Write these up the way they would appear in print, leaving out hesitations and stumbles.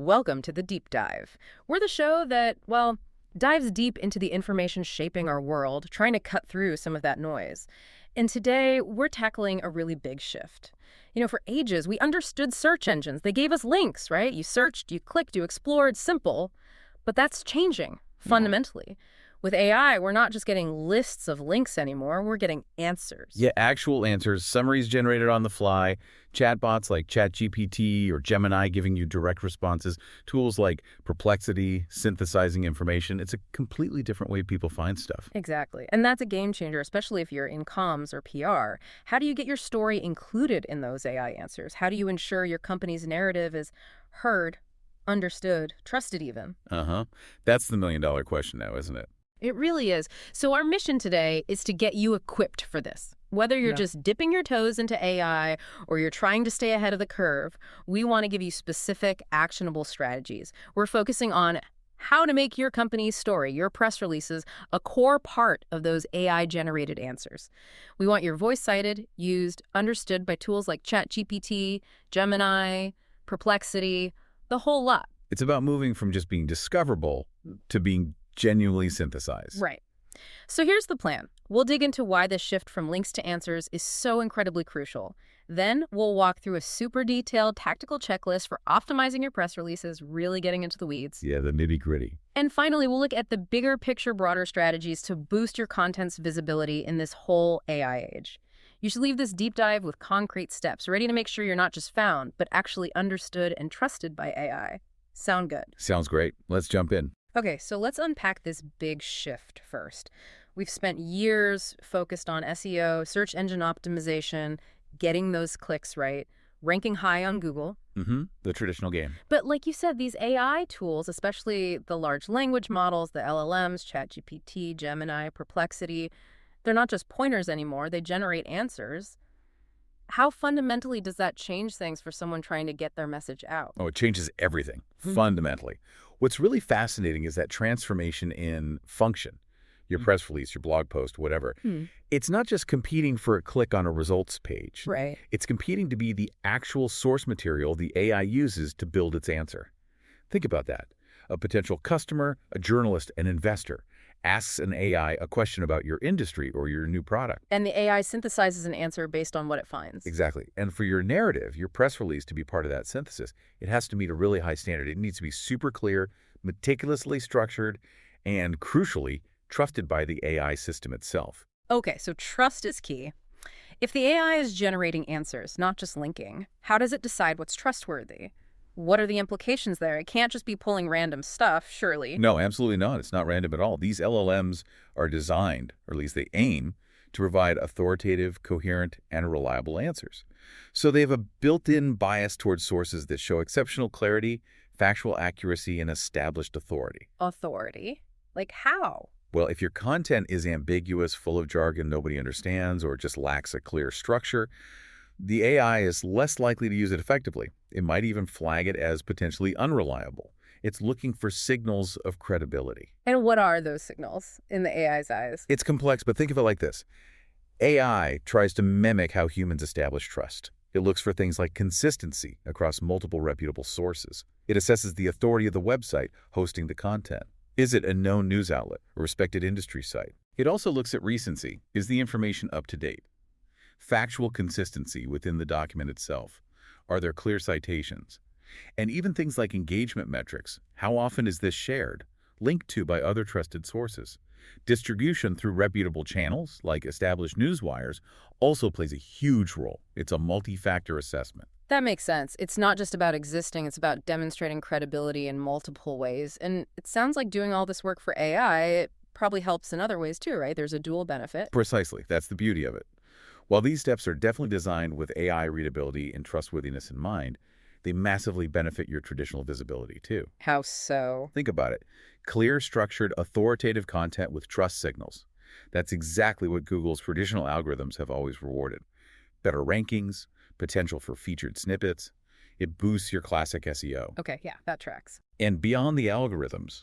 Welcome to the Deep Dive. We're the show that, well, dives deep into the information shaping our world, trying to cut through some of that noise. And today, we're tackling a really big shift. For ages, we understood search engines. They gave us links, right? You searched, you clicked, you explored, simple. But that's changing, fundamentally. With AI, we're not just getting lists of links anymore, we're getting answers. Yeah, actual answers, summaries generated on the fly, chatbots like ChatGPT or Gemini giving you direct responses, tools like Perplexity, synthesizing information. It's a completely different way people find stuff. Exactly. And that's a game changer, especially if you're in comms or PR. How do you get your story included in those AI answers? How do you ensure your company's narrative is heard, understood, trusted even? That's the million-dollar question now, isn't it? It really is. So our mission today is to get you equipped for this. Whether you're just dipping your toes into AI or you're trying to stay ahead of the curve, we want to give you specific, actionable strategies. We're focusing on how to make your company's story, your press releases, a core part of those AI-generated answers. We want your voice cited, used, understood by tools like ChatGPT, Gemini, Perplexity, the whole lot. It's about moving from just being discoverable to being genuinely synthesized. Right. So here's the plan. We'll dig into why this shift from links to answers is so incredibly crucial. Then we'll walk through a super detailed tactical checklist for optimizing your press releases, really getting into the weeds. Yeah, the nitty-gritty. And finally, we'll look at the bigger picture, broader strategies to boost your content's visibility in this whole AI age. You should leave this deep dive with concrete steps, ready to make sure you're not just found, but actually understood and trusted by AI. Sound good? Sounds great. Let's jump in. Okay, so let's unpack this big shift first. We've spent years focused on SEO, search engine optimization, getting those clicks right, ranking high on Google. The traditional game. But like you said, these AI tools, especially the large language models, the LLMs, ChatGPT, Gemini, Perplexity, they're not just pointers anymore, they generate answers. How fundamentally does that change things for someone trying to get their message out? Oh, it changes everything, fundamentally. What's really fascinating is that transformation in function, your press release, your blog post, whatever. It's not just competing for a click on a results page. Right. It's competing to be the actual source material the AI uses to build its answer. Think about that. A potential customer, a journalist, an investor asks an AI a question about your industry or your new product. And the AI synthesizes an answer based on what it finds. Exactly. And for your narrative, your press release to be part of that synthesis, it has to meet a really high standard. It needs to be super clear, meticulously structured, and crucially, trusted by the AI system itself. Okay, so trust is key. If the AI is generating answers, not just linking, how does it decide what's trustworthy? What are the implications there? It can't just be pulling random stuff, surely. No, absolutely not. It's not random at all. These LLMs are designed, or at least they aim, to provide authoritative, coherent, and reliable answers. So they have a built-in bias towards sources that show exceptional clarity, factual accuracy, and established authority. Authority? Like how? Well, if your content is ambiguous, full of jargon nobody understands, or just lacks a clear structure, the AI is less likely to use it effectively. It might even flag it as potentially unreliable. It's looking for signals of credibility. And what are those signals in the AI's eyes? It's complex, but think of it like this. AI tries to mimic how humans establish trust. It looks for things like consistency across multiple reputable sources. It assesses the authority of the website hosting the content. Is it a known news outlet, a respected industry site? It also looks at recency. Is the information up to date? Factual consistency within the document itself. Are there clear citations? And even things like engagement metrics. How often is this shared? Linked to by other trusted sources. Distribution through reputable channels, like established newswires, also plays a huge role. It's a multi-factor assessment. That makes sense. It's not just about existing, it's about demonstrating credibility in multiple ways. And it sounds like doing all this work for AI, it probably helps in other ways too, right? There's a dual benefit. Precisely. That's the beauty of it. While these steps are definitely designed with AI readability and trustworthiness in mind, they massively benefit your traditional visibility too. How so? Think about it. Clear, structured, authoritative content with trust signals. That's exactly what Google's traditional algorithms have always rewarded. Better rankings, potential for featured snippets. It boosts your classic SEO. Okay, yeah, that tracks. And beyond the algorithms,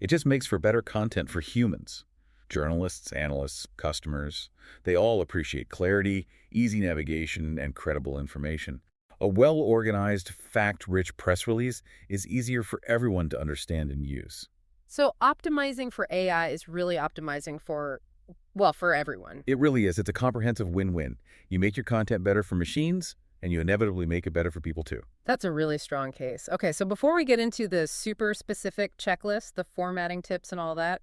it just makes for better content for humans. Journalists, analysts, customers, they all appreciate clarity, easy navigation, and credible information. A well-organized, fact-rich press release is easier for everyone to understand and use. So optimizing for AI is really optimizing for, well, for everyone. It really is. It's a comprehensive win-win. You make your content better for machines, and you inevitably make it better for people too. That's a really strong case. Okay, so before we get into the super specific checklist, the formatting tips and all that,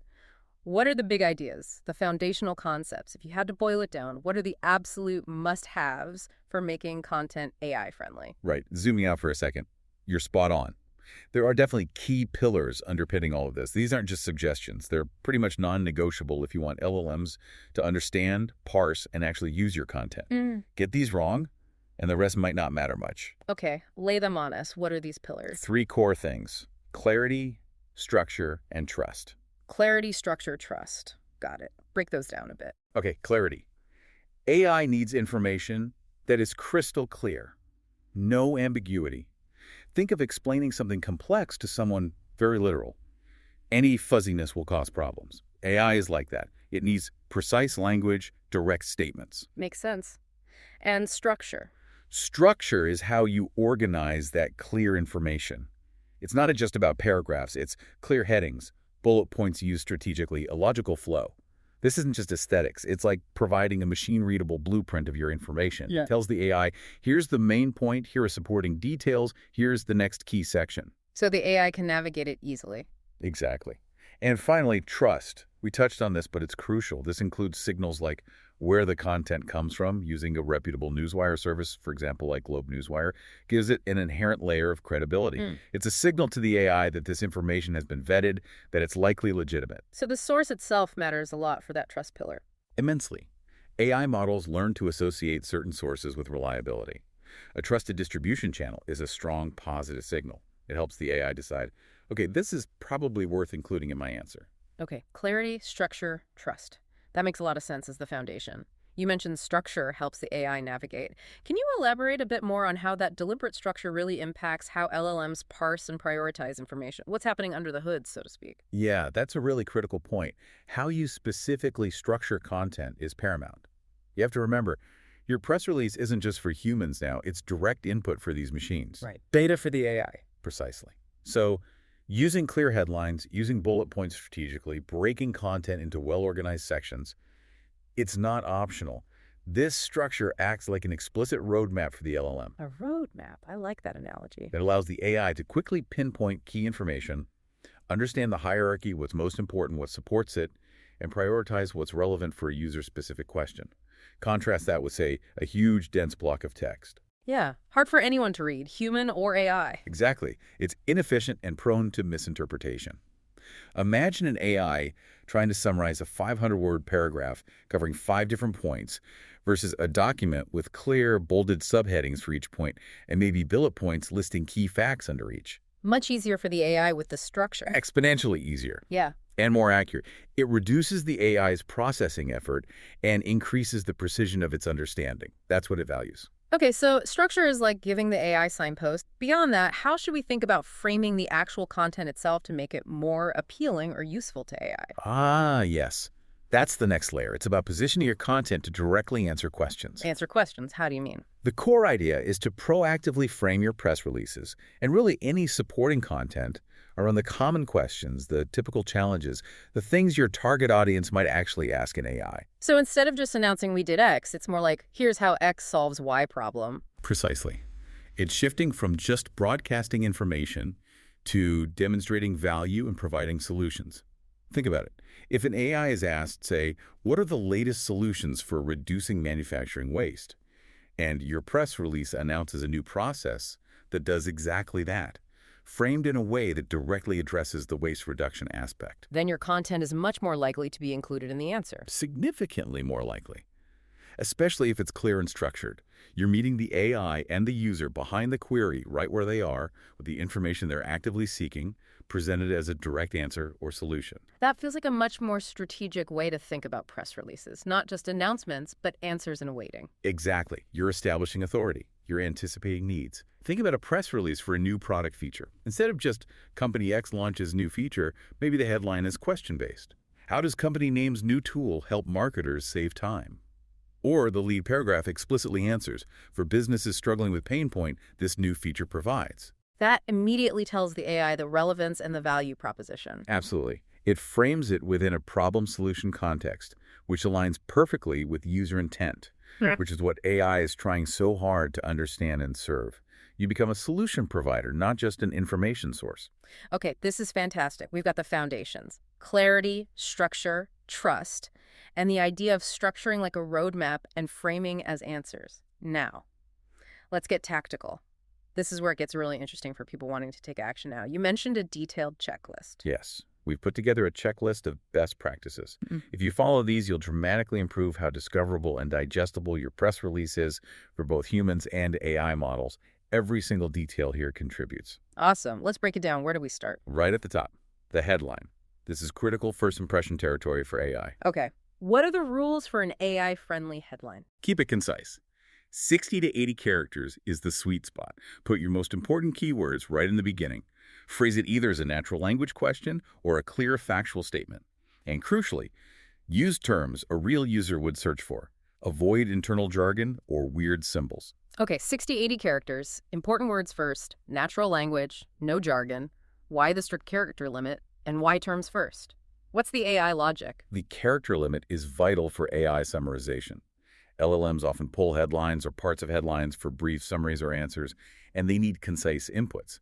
what are the big ideas, the foundational concepts? If you had to boil it down, what are the absolute must-haves for making content AI friendly? Right. Zooming out for a second, you're spot on. There are definitely key pillars underpinning all of this. These aren't just suggestions. They're pretty much non-negotiable if you want LLMs to understand, parse, and actually use your content. Get these wrong, and the rest might not matter much. Okay, lay them on us. What are these pillars? 3 core things: clarity, structure, and trust. Clarity, structure, trust. Got it. Break those down a bit. Okay, clarity. AI needs information that is crystal clear. No ambiguity. Think of explaining something complex to someone very literal. Any fuzziness will cause problems. AI is like that. It needs precise language, direct statements. Makes sense. And structure. Structure is how you organize that clear information. It's not just about paragraphs. It's clear headings, bullet points used strategically, a logical flow. This isn't just aesthetics. It's like providing a machine-readable blueprint of your information. Yeah. It tells the AI, here's the main point, here are supporting details, here's the next key section. So the AI can navigate it easily. Exactly. And finally, trust. We touched on this, but it's crucial. This includes signals like where the content comes from. Using a reputable newswire service, for example, like Globe Newswire, gives it an inherent layer of credibility. It's a signal to the AI that this information has been vetted, that it's likely legitimate. So the source itself matters a lot for that trust pillar. Immensely. AI models learn to associate certain sources with reliability. A trusted distribution channel is a strong positive signal. It helps the AI decide, okay, this is probably worth including in my answer. Okay, clarity, structure, trust. That makes a lot of sense as the foundation. You mentioned structure helps the AI navigate. Can you elaborate a bit more on how that deliberate structure really impacts how LLMs parse and prioritize information? What's happening under the hood, so to speak? Yeah, that's a really critical point. How you specifically structure content is paramount. You have to remember, your press release isn't just for humans now, it's direct input for these machines. Right. Data for the AI. Precisely. So, using clear headlines, using bullet points strategically, breaking content into well-organized sections, it's not optional. This structure acts like an explicit roadmap for the LLM. A roadmap. I like that analogy. That allows the AI to quickly pinpoint key information, understand the hierarchy, what's most important, what supports it, and prioritize what's relevant for a user-specific question. Contrast that with, say, a huge, dense block of text. Yeah, hard for anyone to read, human or AI. Exactly. It's inefficient and prone to misinterpretation. Imagine an AI trying to summarize a 500-word paragraph covering 5 different points versus a document with clear, bolded subheadings for each point and maybe bullet points listing key facts under each. Much easier for the AI with the structure. Exponentially easier. Yeah. And more accurate. It reduces the AI's processing effort and increases the precision of its understanding. That's what it values. Okay, so structure is like giving the AI signpost. Beyond that, how should we think about framing the actual content itself to make it more appealing or useful to AI? Ah, yes. That's the next layer. It's about positioning your content to directly answer questions. Answer questions. How do you mean? The core idea is to proactively frame your press releases and really any supporting content around the common questions, the typical challenges, the things your target audience might actually ask in AI. So instead of just announcing we did X, it's more like, here's how X solves Y problem. Precisely. It's shifting from just broadcasting information to demonstrating value and providing solutions. Think about it. If an AI is asked, say, what are the latest solutions for reducing manufacturing waste? And your press release announces a new process that does exactly that, framed in a way that directly addresses the waste reduction aspect. Then your content is much more likely to be included in the answer. Significantly more likely. Especially if it's clear and structured. You're meeting the AI and the user behind the query right where they are with the information they're actively seeking, presented as a direct answer or solution. That feels like a much more strategic way to think about press releases, not just announcements, but answers and awaiting. Exactly. You're establishing authority. You're anticipating needs. Think about a press release for a new product feature. Instead of just Company X launches new feature, maybe the headline is question-based. How does company name's new tool help marketers save time? Or the lead paragraph explicitly answers, for businesses struggling with pain point, this new feature provides. That immediately tells the AI the relevance and the value proposition. Absolutely. It frames it within a problem-solution context, which aligns perfectly with user intent, which is what AI is trying so hard to understand and serve. You become a solution provider, not just an information source. Okay, this is fantastic. We've got the foundations: clarity, structure, trust, and the idea of structuring like a roadmap and framing as answers. Now, let's get tactical. This is where it gets really interesting for people wanting to take action now. You mentioned a detailed checklist. Yes, we've put together a checklist of best practices. If you follow these, you'll dramatically improve how discoverable and digestible your press release is for both humans and AI models. Every single detail here contributes. Awesome. Let's break it down. Where do we start? Right at the top, the headline. This is critical first impression territory for AI. Okay. What are the rules for an AI-friendly headline? Keep it concise. 60 to 80 characters is the sweet spot. Put your most important keywords right in the beginning. Phrase it either as a natural language question or a clear factual statement. And crucially, use terms a real user would search for. Avoid internal jargon or weird symbols. Okay, 60, 80 characters. Important words first. Natural language. No jargon. Why the strict character limit? And why terms first? What's the AI logic? The character limit is vital for AI summarization. LLMs often pull headlines or parts of headlines for brief summaries or answers, and they need concise inputs.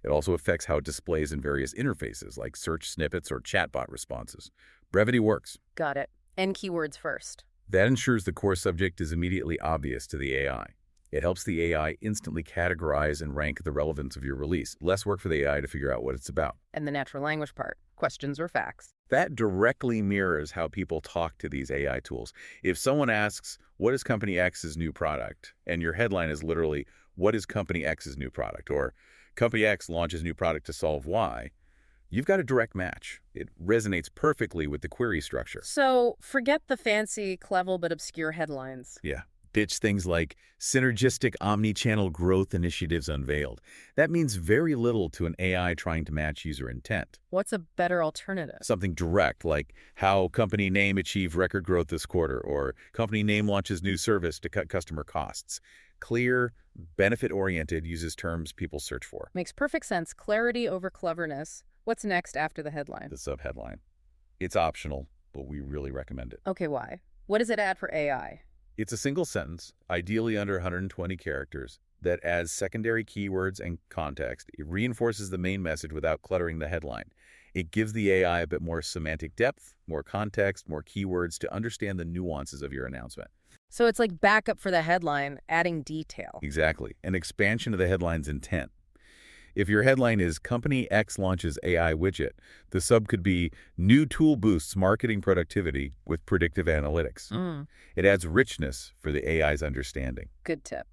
It also affects how it displays in various interfaces, like search snippets or chatbot responses. Brevity works. Got it. And keywords first. That ensures the core subject is immediately obvious to the AI. It helps the AI instantly categorize and rank the relevance of your release. Less work for the AI to figure out what it's about. And the natural language part. Questions or facts. That directly mirrors how people talk to these AI tools. If someone asks, what is Company X's new product? And your headline is literally, what is Company X's new product? Or Company X launches new product to solve Y. You've got a direct match. It resonates perfectly with the query structure. So forget the fancy, clever, but obscure headlines. Yeah. Pitch things like synergistic omni-channel growth initiatives unveiled. That means very little to an AI trying to match user intent. What's a better alternative? Something direct, like how company name achieved record growth this quarter, or company name launches new service to cut customer costs. Clear, benefit-oriented, uses terms people search for. Makes perfect sense. Clarity over cleverness. What's next after the headline? The subheadline. It's optional, but we really recommend it. Okay, why? What does it add for AI? It's a single sentence, ideally under 120 characters, that adds secondary keywords and context. It reinforces the main message without cluttering the headline. It gives the AI a bit more semantic depth, more context, more keywords to understand the nuances of your announcement. So it's like backup for the headline, adding detail. Exactly. An expansion of the headline's intent. If your headline is Company X launches AI widget, the sub could be New tool boosts marketing productivity with predictive analytics. It adds richness for the AI's understanding. Good tip.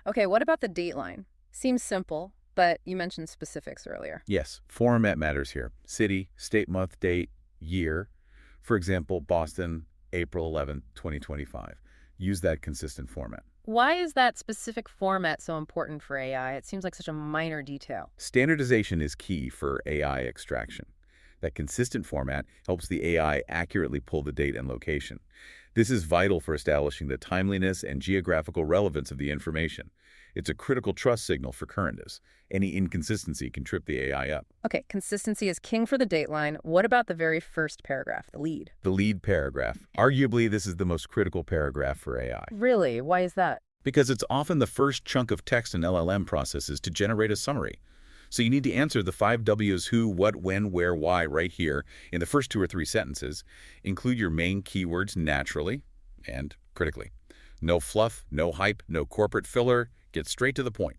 Okay, what about the dateline? Seems simple, but you mentioned specifics earlier. Yes, format matters here. City, state, month, date, year. For example, Boston, April 11, 2025. Use that consistent format. Why is that specific format so important for AI? It seems like such a minor detail. Standardization is key for AI extraction. That consistent format helps the AI accurately pull the date and location. This is vital for establishing the timeliness and geographical relevance of the information. It's a critical trust signal for currentives. Any inconsistency can trip the AI up. Okay, consistency is king for the dateline. What about the very first paragraph, the lead? The lead paragraph. Arguably, this is the most critical paragraph for AI. Really? Why is that? Because it's often the first chunk of text in LLM processes to generate a summary. So you need to answer the 5 W's: who, what, when, where, why right here in the first 2 or 3 sentences. Include your main keywords naturally and critically. No fluff, no hype, no corporate filler. Get straight to the point.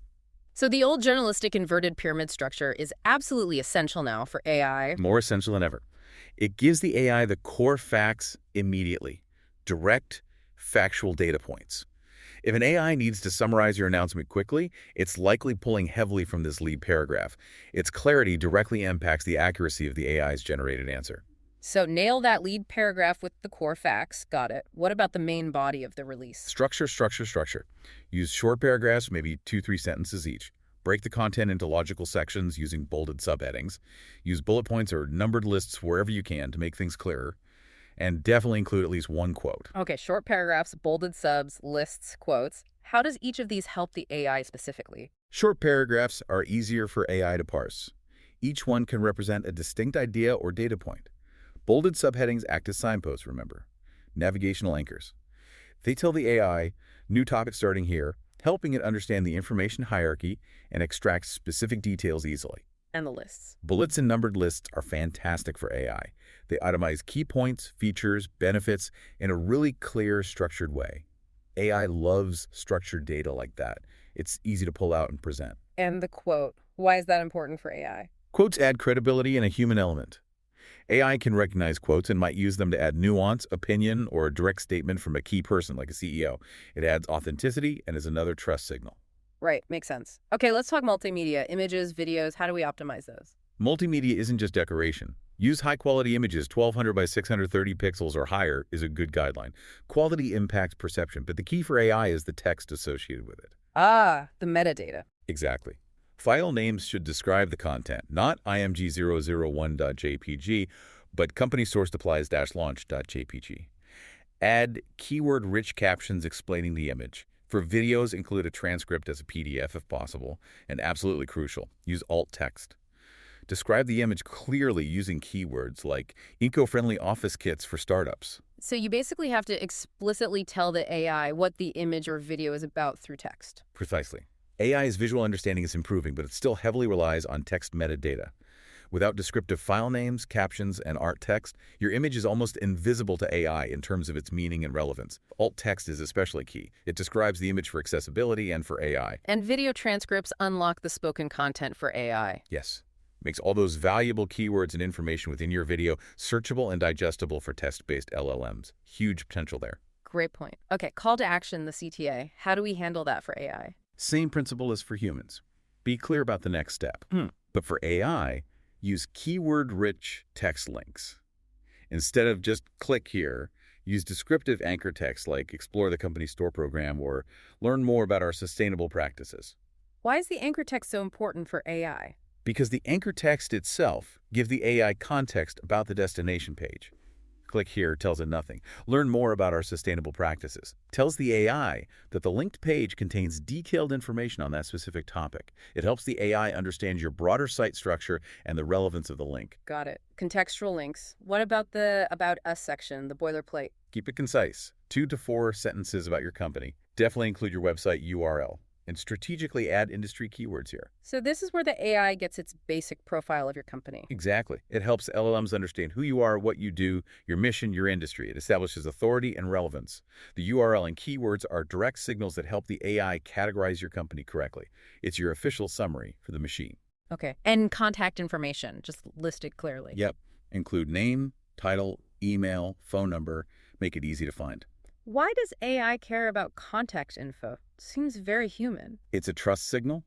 So the old journalistic inverted pyramid structure is absolutely essential now for AI. More essential than ever. It gives the AI the core facts immediately. Direct, factual data points. If an AI needs to summarize your announcement quickly, it's likely pulling heavily from this lead paragraph. Its clarity directly impacts the accuracy of the AI's generated answer. So nail that lead paragraph with the core facts. Got it. What about the main body of the release? Structure, structure, structure. Use short paragraphs, maybe 2-3 sentences each. Break the content into logical sections using bolded subheadings. Use bullet points or numbered lists wherever you can to make things clearer. And definitely include at least one quote. Okay, short paragraphs, bolded subs, lists, quotes. How does each of these help the AI specifically? Short paragraphs are easier for AI to parse. Each one can represent a distinct idea or data point. Bolded subheadings act as signposts, remember. Navigational anchors. They tell the AI, new topic starting here, helping it understand the information hierarchy and extract specific details easily. And the lists. Bullets and numbered lists are fantastic for AI. They itemize key points, features, benefits in a really clear, structured way. AI loves structured data like that. It's easy to pull out and present. And the quote. Why is that important for AI? Quotes add credibility and a human element. AI can recognize quotes and might use them to add nuance, opinion, or a direct statement from a key person like a CEO. It adds authenticity and is another trust signal. Right, makes sense. Okay, let's talk multimedia, images, videos. How do we optimize those? Multimedia isn't just decoration. Use high-quality images. 1200 by 630 pixels or higher is a good guideline. Quality impacts perception, but the key for AI is the text associated with it. Ah, the metadata. Exactly. File names should describe the content, not img001.jpg, but company source applies-launch.jpg. Add keyword-rich captions explaining the image. For videos, include a transcript as a PDF if possible, and absolutely crucial, use alt text. Describe the image clearly using keywords like eco-friendly office kits for startups. So you basically have to explicitly tell the AI what the image or video is about through text. Precisely. AI's visual understanding is improving, but it still heavily relies on text metadata. Without descriptive file names, captions, and art text, your image is almost invisible to AI in terms of its meaning and relevance. Alt text is especially key. It describes the image for accessibility and for AI. And video transcripts unlock the spoken content for AI. Yes. Makes all those valuable keywords and information within your video searchable and digestible for text-based LLMs. Huge potential there. Great point. Okay, call to action, the CTA. How do we handle that for AI? Same principle as for humans. Be clear about the next step. But for AI, use keyword-rich text links. Instead of just click here, use descriptive anchor text like explore the company store program or learn more about our sustainable practices. Why is the anchor text so important for AI? Because the anchor text itself gives the AI context about the destination page. Click here tells it nothing. Learn more about our sustainable practices. Tells the AI that the linked page contains detailed information on that specific topic. It helps the AI understand your broader site structure and the relevance of the link. Got it. Contextual links. What about the About Us section, the boilerplate? Keep it concise. 2 to 4 sentences about your company. Definitely include your website URL. And strategically add industry keywords here. So this is where the AI gets its basic profile of your company. Exactly. It helps LLMs understand who you are, what you do, your mission, your industry. It establishes authority and relevance. The URL and keywords are direct signals that help the AI categorize your company correctly. It's your official summary for the machine. Okay. And contact information, just list it clearly. Yep. Include name, title, email, phone number. Make it easy to find. Why does AI care about contact info? Seems very human. It's a trust signal.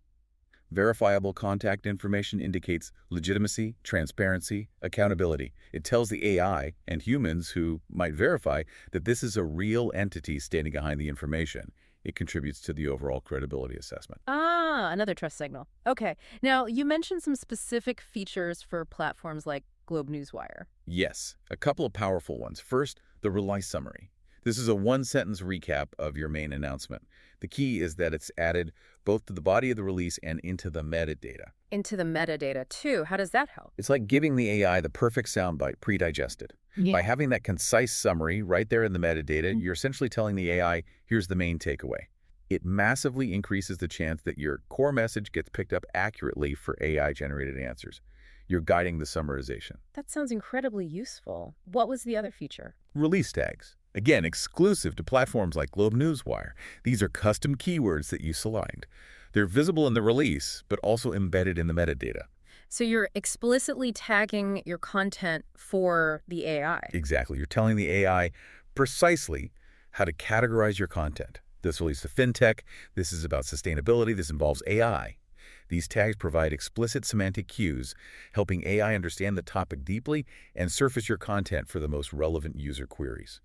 Verifiable contact information indicates legitimacy, transparency, accountability. It tells the AI and humans who might verify that this is a real entity standing behind the information. It contributes to the overall credibility assessment. Ah, another trust signal. Okay. Now, you mentioned some specific features for platforms like Globe Newswire. Yes, a couple of powerful ones. First, the release summary. This is a one-sentence recap of your main announcement. The key is that it's added both to the body of the release and into the metadata. Into the metadata, too. How does that help? It's like giving the AI the perfect soundbite pre-digested. Yeah. By having that concise summary right there in the metadata, you're essentially telling the AI, here's the main takeaway. It massively increases the chance that your core message gets picked up accurately for AI-generated answers. You're guiding the summarization. That sounds incredibly useful. What was the other feature? Release tags. Again, exclusive to platforms like Globe Newswire. These are custom keywords that you select. They're visible in the release, but also embedded in the metadata. So you're explicitly tagging your content for the AI. Exactly. You're telling the AI precisely how to categorize your content. This relates to fintech. This is about sustainability. This involves AI. These tags provide explicit semantic cues, helping AI understand the topic deeply and surface your content for the most relevant user queries.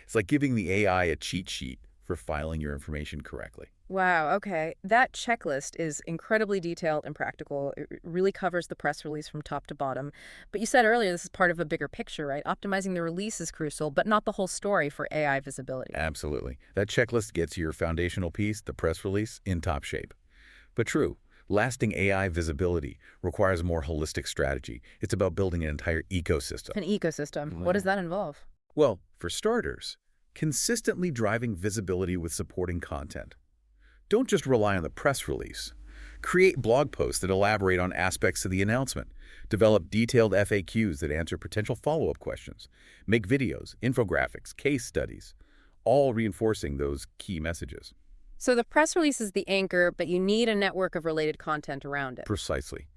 It's like giving the AI a cheat sheet for filing your information correctly. Wow, okay. That checklist is incredibly detailed and practical. It really covers the press release from top to bottom. But you said earlier this is part of a bigger picture, right? Optimizing the release is crucial, but not the whole story for AI visibility. Absolutely. That checklist gets your foundational piece, the press release, in top shape. But true, lasting AI visibility requires a more holistic strategy. It's about building an entire ecosystem. An ecosystem. What does that involve? Well, for starters, consistently driving visibility with supporting content. Don't just rely on the press release. Create blog posts that elaborate on aspects of the announcement. Develop detailed FAQs that answer potential follow-up questions. Make videos, infographics, case studies, all reinforcing those key messages. So the press release is the anchor, but you need a network of related content around it. Precisely.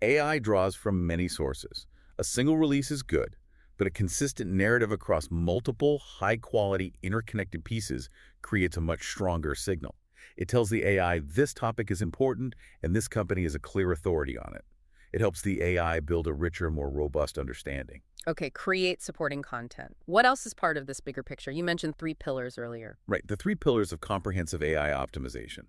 AI draws from many sources. A single release is good, but a consistent narrative across multiple, high-quality, interconnected pieces creates a much stronger signal. It tells the AI this topic is important and this company is a clear authority on it. It helps the AI build a richer, more robust understanding. Okay, create supporting content. What else is part of this bigger picture? You mentioned 3 pillars earlier. Right, the 3 pillars of comprehensive AI optimization: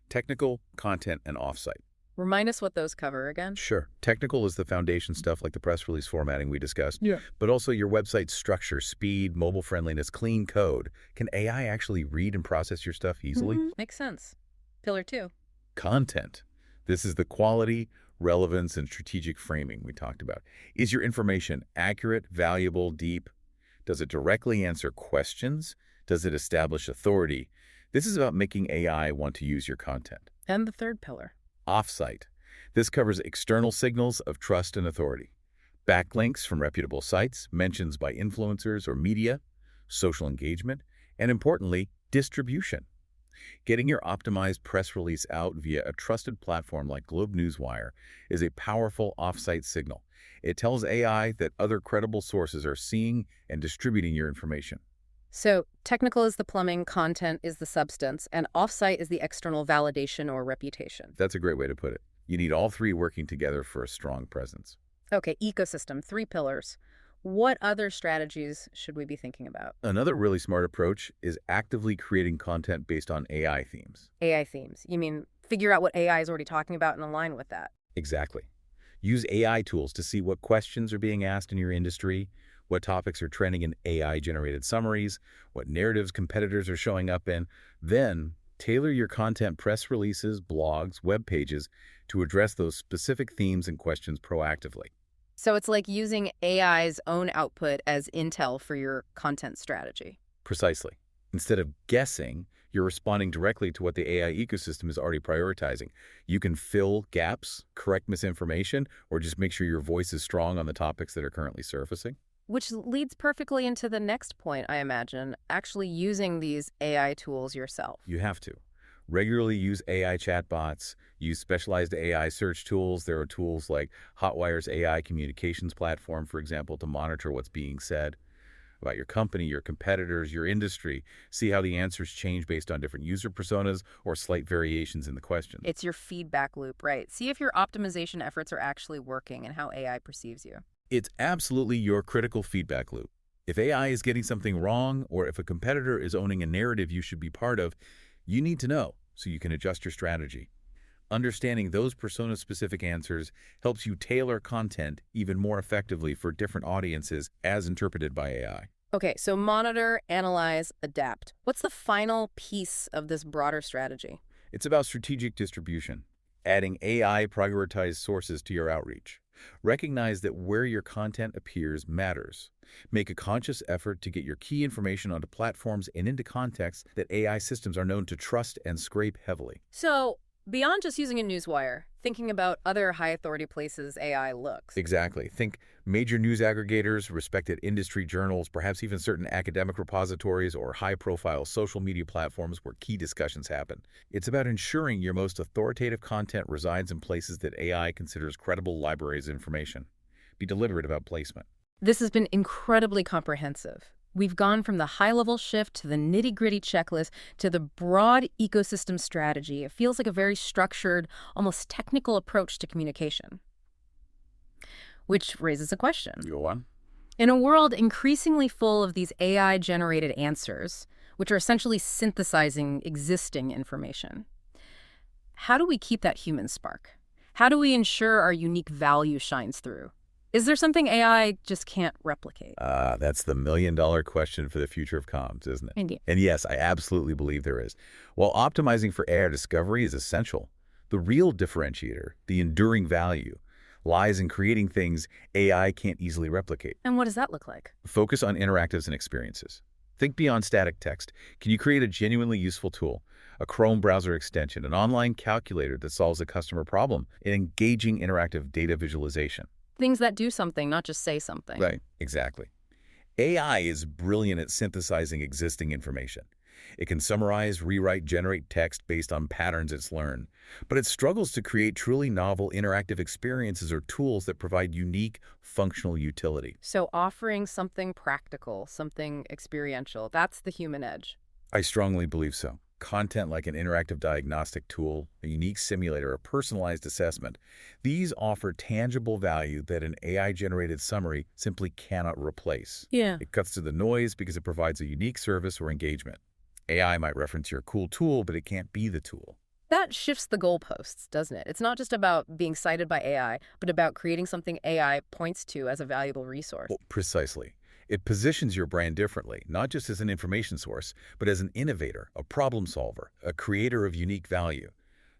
technical, content, and offsite. Remind us what those cover again. Sure. Technical is the foundation stuff like the press release formatting we discussed. Yeah. But also your website's structure, speed, mobile friendliness, clean code. Can AI actually read and process your stuff easily? Makes sense. Pillar 2. Content. This is the quality, relevance, and strategic framing we talked about. Is your information accurate, valuable, deep? Does it directly answer questions? Does it establish authority? This is about making AI want to use your content. And the 3rd pillar. Offsite. This covers external signals of trust and authority. Backlinks from reputable sites, mentions by influencers or media, social engagement, and importantly, distribution. Getting your optimized press release out via a trusted platform like Globe Newswire is a powerful offsite signal. It tells AI that other credible sources are seeing and distributing your information. So technical is the plumbing, content is the substance, and offsite is the external validation or reputation. That's a great way to put it. You need all 3 working together for a strong presence. Okay, ecosystem, 3 pillars. What other strategies should we be thinking about? Another really smart approach is actively creating content based on AI themes. AI themes. You mean figure out what AI is already talking about and align with that? Exactly. Use AI tools to see what questions are being asked in your industry, what topics are trending in AI-generated summaries, what narratives competitors are showing up in. Then, tailor your content, press releases, blogs, web pages to address those specific themes and questions proactively. So it's like using AI's own output as intel for your content strategy. Precisely. Instead of guessing, you're responding directly to what the AI ecosystem is already prioritizing. You can fill gaps, correct misinformation, or just make sure your voice is strong on the topics that are currently surfacing. Which leads perfectly into the next point, I imagine, actually using these AI tools yourself. You have to. Regularly use AI chatbots, use specialized AI search tools. There are tools like Hotwire's AI communications platform, for example, to monitor what's being said about your company, your competitors, your industry. See how the answers change based on different user personas or slight variations in the question. It's your feedback loop, right? See if your optimization efforts are actually working and how AI perceives you. It's absolutely your critical feedback loop. If AI is getting something wrong, or if a competitor is owning a narrative you should be part of, you need to know so you can adjust your strategy. Understanding those persona-specific answers helps you tailor content even more effectively for different audiences as interpreted by AI. Okay, so monitor, analyze, adapt. What's the final piece of this broader strategy? It's about strategic distribution, adding AI-prioritized sources to your outreach. Recognize that where your content appears matters. Make a conscious effort to get your key information onto platforms and into contexts that AI systems are known to trust and scrape heavily. So, beyond just using a newswire, thinking about other high-authority places AI looks. Exactly. Think major news aggregators, respected industry journals, perhaps even certain academic repositories or high-profile social media platforms where key discussions happen. It's about ensuring your most authoritative content resides in places that AI considers credible libraries of information. Be deliberate about placement. This has been incredibly comprehensive. We've gone from the high-level shift to the nitty-gritty checklist to the broad ecosystem strategy. It feels like a very structured, almost technical approach to communication. Which raises a question. Go on. In a world increasingly full of these AI-generated answers, which are essentially synthesizing existing information. How do we keep that human spark? How do we ensure our unique value shines through? Is there something AI just can't replicate? That's the million-dollar question for the future of comms, isn't it? Indeed. And yes, I absolutely believe there is. While optimizing for AI discovery is essential, the real differentiator, the enduring value, lies in creating things AI can't easily replicate. And what does that look like? Focus on interactives and experiences. Think beyond static text. Can you create a genuinely useful tool, a Chrome browser extension, an online calculator that solves a customer problem, an engaging interactive data visualization? Things that do something, not just say something. Right, exactly. AI is brilliant at synthesizing existing information. It can summarize, rewrite, generate text based on patterns it's learned, but it struggles to create truly novel interactive experiences or tools that provide unique functional utility. So offering something practical, something experiential, that's the human edge. I strongly believe so. Content like an interactive diagnostic tool, a unique simulator, a personalized assessment, these offer tangible value that an AI-generated summary simply cannot replace. Yeah. It cuts through the noise because it provides a unique service or engagement. AI might reference your cool tool, but it can't be the tool. That shifts the goalposts, doesn't it? It's not just about being cited by AI, but about creating something AI points to as a valuable resource. Well, precisely. It positions your brand differently, not just as an information source, but as an innovator, a problem solver, a creator of unique value.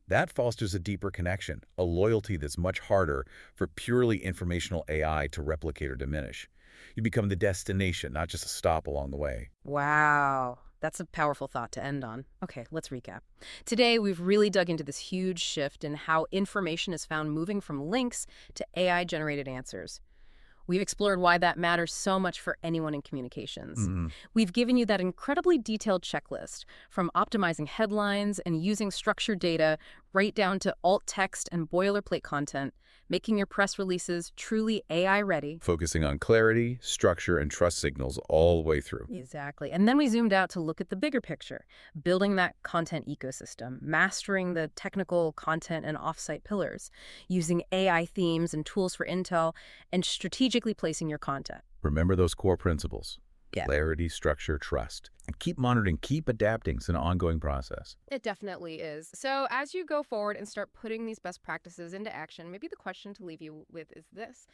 That fosters a deeper connection, a loyalty that's much harder for purely informational AI to replicate or diminish. You become the destination, not just a stop along the way. Wow. That's a powerful thought to end on. Okay, let's recap. Today, we've really dug into this huge shift in how information is found moving from links to AI-generated answers. We've explored why that matters so much for anyone in communications. Mhm. We've given you that incredibly detailed checklist, from optimizing headlines and using structured data right down to alt text and boilerplate content, making your press releases truly AI-ready. Focusing on clarity, structure, and trust signals all the way through. Exactly. And then we zoomed out to look at the bigger picture, building that content ecosystem, mastering the technical content and offsite pillars, using AI themes and tools for intel, and strategically placing your content. Remember those core principles. Yeah. Clarity, structure, trust. And keep monitoring, keep adapting. It's an ongoing process. It definitely is. So as you go forward and start putting these best practices into action, maybe the question to leave you with is this.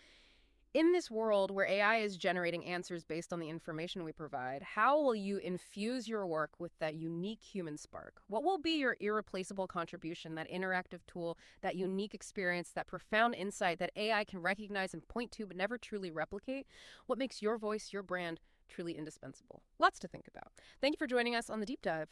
In this world where AI is generating answers based on the information we provide, how will you infuse your work with that unique human spark? What will be your irreplaceable contribution, that interactive tool, that unique experience, that profound insight that AI can recognize and point to but never truly replicate? What makes your voice, your brand, truly indispensable? Lots to think about. Thank you for joining us on The Deep Dive.